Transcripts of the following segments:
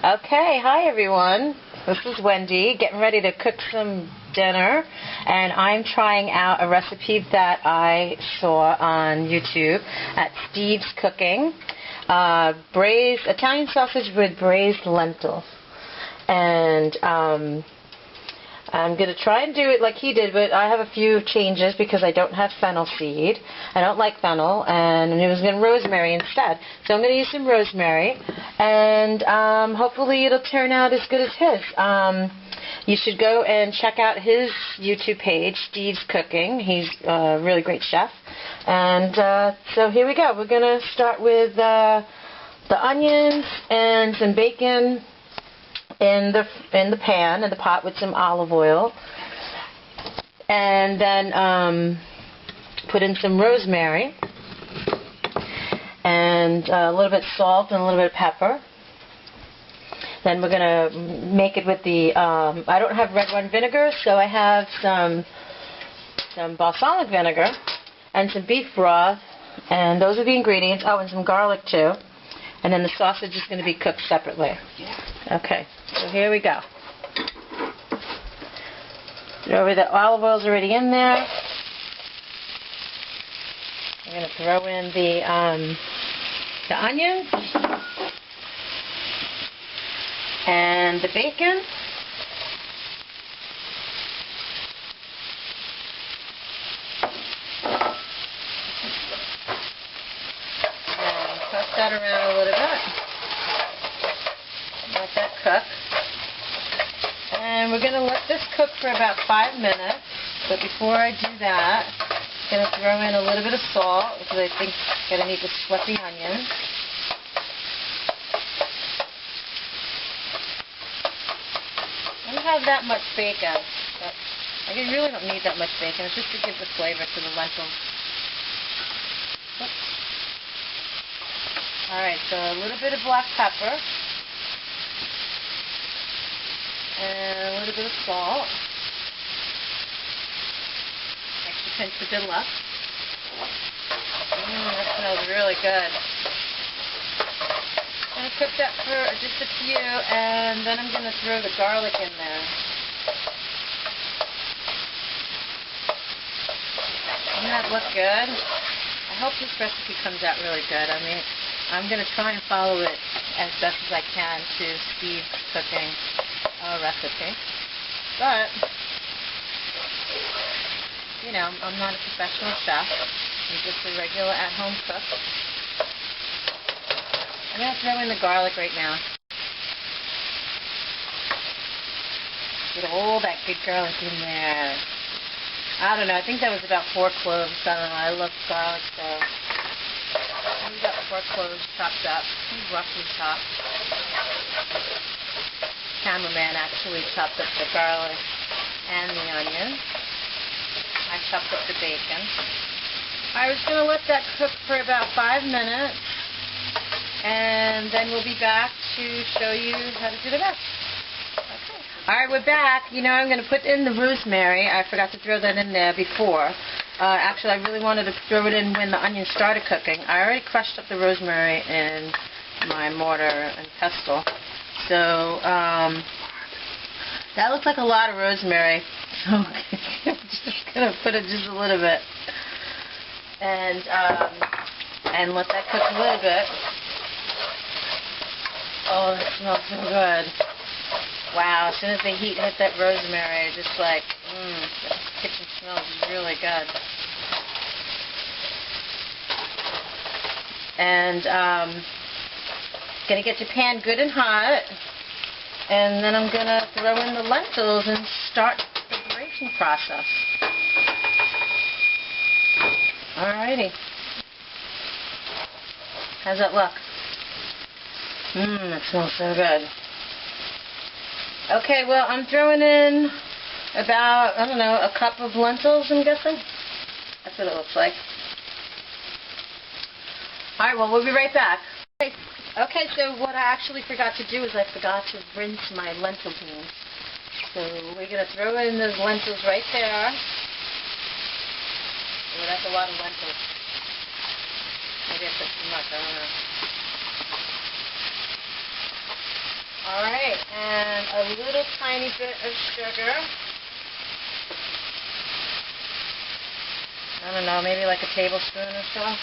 Okay, hi everyone. This is Wendy, getting ready to cook some dinner, and I'm trying out a recipe that I saw on YouTube at Stevescooking. Braised Italian sausage with braised lentils. And I'm going to try and do it like he did, but I have a few changes because I don't have fennel seed. I don't like fennel, and it was going to rosemary instead. So I'm going to use some rosemary, and hopefully it'll turn out as good as his. You should go and check out his YouTube page, Stevescooking. He's a really great chef. And so here we go. We're going to start with the onions and some bacon in the pan, in the pot, with some olive oil, and then put in some rosemary and a little bit of salt and a little bit of pepper. Then we're going to make it with the I don't have red wine vinegar, so I have some balsamic vinegar and some beef broth, and those are the ingredients. Oh, and some garlic too. And then the sausage is going to be cooked separately. Okay, so here we go. The olive oil's already in there. I'm going to throw in the onions and the bacon. Toss that around a little bit. Let that cook. And we're going to let this cook for about 5 minutes. But before I do that, I'm going to throw in a little bit of salt because I think I'm going to need to sweat the onions. I don't have that much bacon, but I really don't need that much bacon. It's just to give the flavor to the lentils. Oops. Alright, so a little bit of black pepper and a little bit of salt. Extra pinch of good luck. That smells really good. I'm going to cook that for just a few, and then I'm going to throw the garlic in there. Doesn't that look good? I hope this recipe comes out really good. I mean, I'm going to try and follow it as best as I can to Steve's cooking recipe. But, you know, I'm not a professional chef. I'm just a regular at-home cook. I'm going to throw in the garlic right now. Get all that good garlic in there. I don't know, I think that was about 4 cloves. I don't know, I love garlic, so we got 4 cloves chopped up, roughly chopped. Cameraman actually chopped up the garlic and the onion. I chopped up the bacon. I was going to let that cook for about 5 minutes, and then we'll be back to show you how to do the rest. Okay. Alright, we're back. You know, I'm going to put in the rosemary. I forgot to throw that in there before. Actually, I really wanted to throw it in when the onions started cooking. I already crushed up the rosemary in my mortar and pestle. So, that looks like a lot of rosemary. So, I'm just going to put it just a little bit. And let that cook a little bit. Oh, it smells so good. Wow, as soon as the heat hit that rosemary, just like, the kitchen smells really good. And going to get your pan good and hot. And then I'm going to throw in the lentils and start the preparation process. Alrighty. How's that look? It smells so good. Okay, well, I'm throwing in about, I don't know, a cup of lentils, I'm guessing. That's what it looks like. Alright, well, we'll be right back. Okay, so what I actually forgot to do is I forgot to rinse my lentil beans. So we're going to throw in those lentils right there. Oh, that's a lot of lentils. Maybe I put too much, I don't know. Alright, and a little tiny bit of sugar. I don't know, maybe like a tablespoon or so.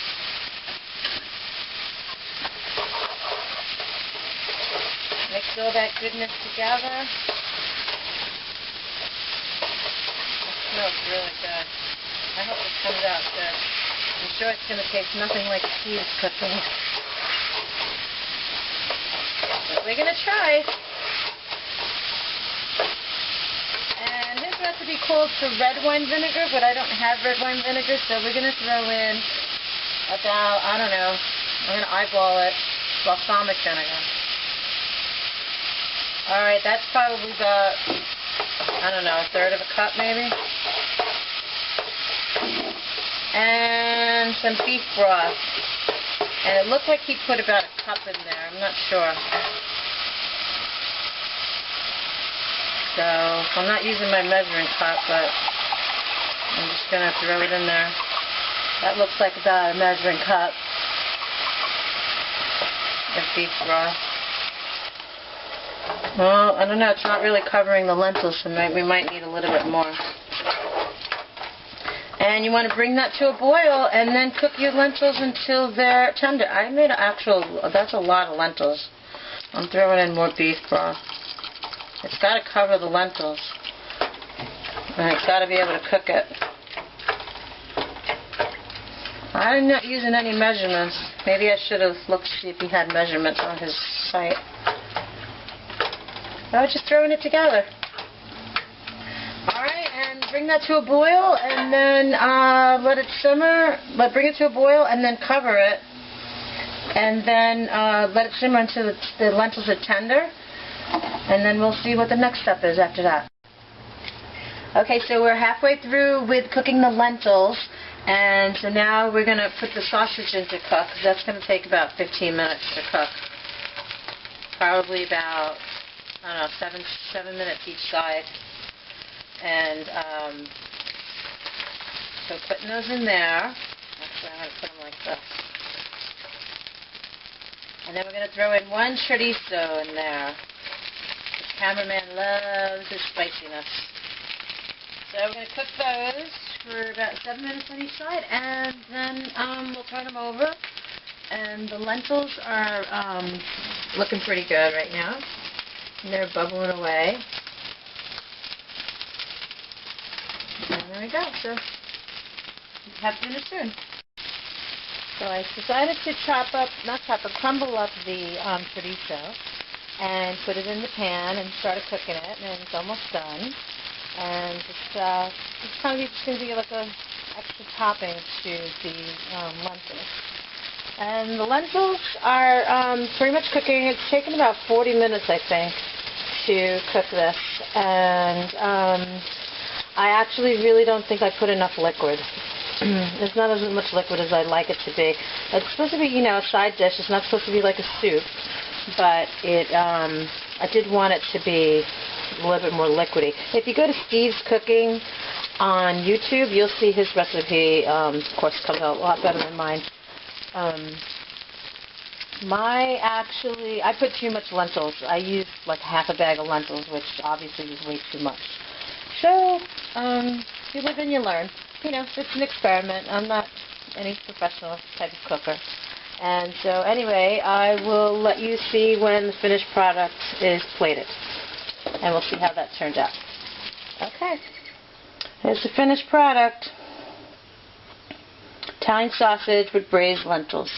Mix all that goodness together. It smells really good. I hope it comes out good. I'm sure it's going to taste nothing like Steve's cooking. But we're going to try. And his recipe calls for red wine vinegar, but I don't have red wine vinegar, so we're going to throw in about, I don't know, I'm going to eyeball it, balsamic vinegar. Alright, that's probably about, I don't know, a third of a cup maybe. And some beef broth. And it looked like he put about a cup in there, I'm not sure. So, I'm not using my measuring cup, but I'm just going to throw it in there. That looks like about a measuring cup of beef broth. Well, I don't know, it's not really covering the lentils, so we might need a little bit more. And you want to bring that to a boil and then cook your lentils until they're tender. I made that's a lot of lentils. I'm throwing in more beef broth. It's got to cover the lentils. And it's got to be able to cook it. I'm not using any measurements. Maybe I should have looked to see if he had measurements on his site. I was just throwing it together. Alright, and bring that to a boil and then let it simmer. Bring it to a boil and then cover it. And then let it simmer until the lentils are tender. And then we'll see what the next step is after that. Okay, so we're halfway through with cooking the lentils. And so now we're going to put the sausage in to cook. That's going to take about 15 minutes to cook. Probably about, I don't know, 7 minutes each side. And so putting those in there. Actually, I'm going to put them like this. And then we're going to throw in one chorizo in there. The cameraman loves his spiciness. So we're going to cook those for about 7 minutes on each side, and then we'll turn them over. And the lentils are looking pretty good right now. And they're bubbling away. And there we go. So have dinner soon. So I decided to crumble up the chorizo and put it in the pan and started cooking it, and it's almost done. And it's kind of just going to be like an extra topping to the lentils. And the lentils are pretty much cooking. It's taken about 40 minutes, I think, to cook this. And I actually really don't think I put enough liquid. There's not as much liquid as I'd like it to be. It's supposed to be, you know, a side dish. It's not supposed to be like a soup. But I did want it to be a little bit more liquidy. If you go to Stevescooking on YouTube, you'll see his recipe. Of course, comes out a lot better than mine. I put too much lentils. I used like half a bag of lentils, which obviously was way too much. So, you live and you learn. You know, it's an experiment. I'm not any professional type of cooker. And so anyway, I will let you see when the finished product is plated. And we'll see how that turns out. Okay. Here's the finished product. Italian sausage with braised lentils.